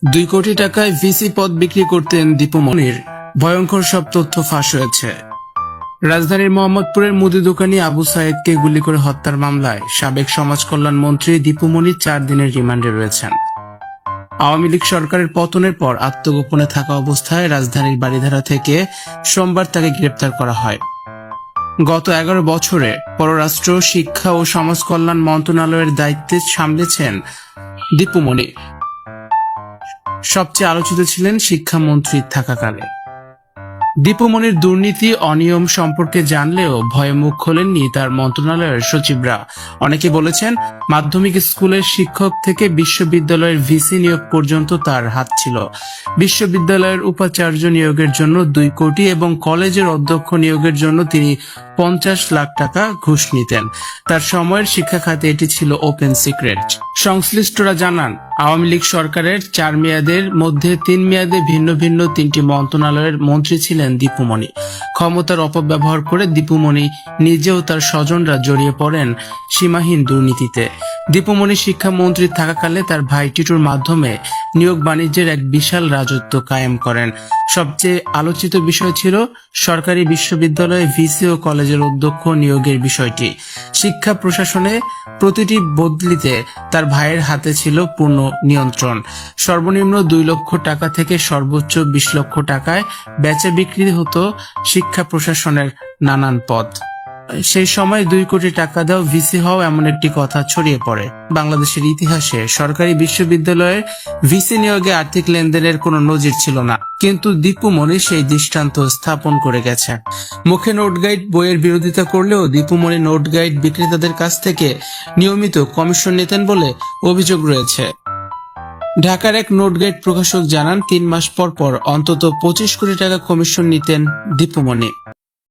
2 কোটি টাকায় ভিসি পদ বিক্রি করতেন দীপুমনির ভয়ঙ্কর সব তথ্য ফাঁস হয়েছে। রাজধানীর মোহাম্মদপুরের মুদি দোকানি আবু সায়েদকে গুলি করে হত্যার মামলায় সাবেক সমাজ কল্যাণ মন্ত্রী দীপুমনি 4 দিনের রিমান্ডে রয়েছেন। আওয়ামী লীগ সরকারের পতনের পর আত্মগোপনে থাকা অবস্থায় রাজধানীর বারিধারা থেকে সোমবার তাকে গ্রেপ্তার করা হয়। গত 11 বছরে পররাষ্ট্র, শিক্ষা ও সমাজ কল্যাণ মন্ত্রণালয়ের দায়িত্বে সামলেছেন দীপুমনি। সবচেয়ে আলোচিত ছিলেন শিক্ষামন্ত্রী থাকাকালে। দীপুমনির দুর্নীতি অনিয়ম সম্পর্কে জানলেও ভয়ে মুখ খোলেননি তার মন্ত্রণালয়ের সচিবরা। অনেকে বলেছেন, মাধ্যমিক স্কুলের শিক্ষক থেকে বিশ্ববিদ্যালয়ের ভিসি নিয়োগ পর্যন্ত তার হাত ছিল। বিশ্ববিদ্যালয়ের উপাচার্য নিয়োগের জন্য 2 কোটি এবং কলেজের অধ্যক্ষ নিয়োগের জন্য তিনি 50 লাখ টাকা ঘুষ নিতেন। তার সময়ের শিক্ষা খাতে এটি ছিল ওপেন সিক্রেট। সংশ্লিষ্টরা জানান, আওয়ামী লীগ সরকারের 4 মেয়াদের মধ্যে 3 মেয়াদে ভিন্ন ভিন্ন 3টি মন্ত্রণালয়ের মন্ত্রী ছিলেন দীপুমনি। ক্ষমতার অপব্যবহার করে দীপুমনি নিজেও তার স্বজনরা জড়িয়ে পড়েন সীমাহীন দুর্নীতিতে। দীপুমনি শিক্ষামন্ত্রী থাকাকালে তার ভাই টিটুর মাধ্যমে নিয়োগ বাণিজ্যের এক বিশাল রাজত্ব কায়েম করেন। সবচেয়ে আলোচিত বিষয় ছিল সরকারি বিশ্ববিদ্যালয়ে ভিসি ও কলেজের অধ্যক্ষ নিয়োগের বিষয়টি। শিক্ষা প্রশাসনে প্রতিটি বদলিতে তার ভাইয়ের হাতে ছিল পূর্ণ নিয়ন্ত্রণ। সর্বনিম্ন 2 লক্ষ টাকা থেকে সর্বোচ্চ 20 লক্ষ টাকায় বেচা বিক্রি হতো শিক্ষা প্রশাসনের নানান পদ। সেই সময় 2 কোটি টাকা দাও ভিসি হও এমন একটি কথা ছড়িয়ে পড়ে। বাংলাদেশের ইতিহাসে সরকারি বিশ্ববিদ্যালয়ের ভিসি নিয়োগে আর্থিক লেনদেনের কোনো নজির ছিল না, কিন্তু দীপুমনি সেই দৃষ্টান্ত স্থাপন করে গেছে। মুখে নোট গাইড বইয়ের বিরোধিতা করলেও দীপুমনি নোট গাইড বিক্রেতাদের কাছ থেকে নিয়মিত কমিশন নিতেন বলে অভিযোগ রয়েছে। ঢাকার এক নোট গাইড প্রকাশক জানান, 3 মাস পর পর অন্তত 25 কোটি টাকা কমিশন নিতেন দীপুমনি।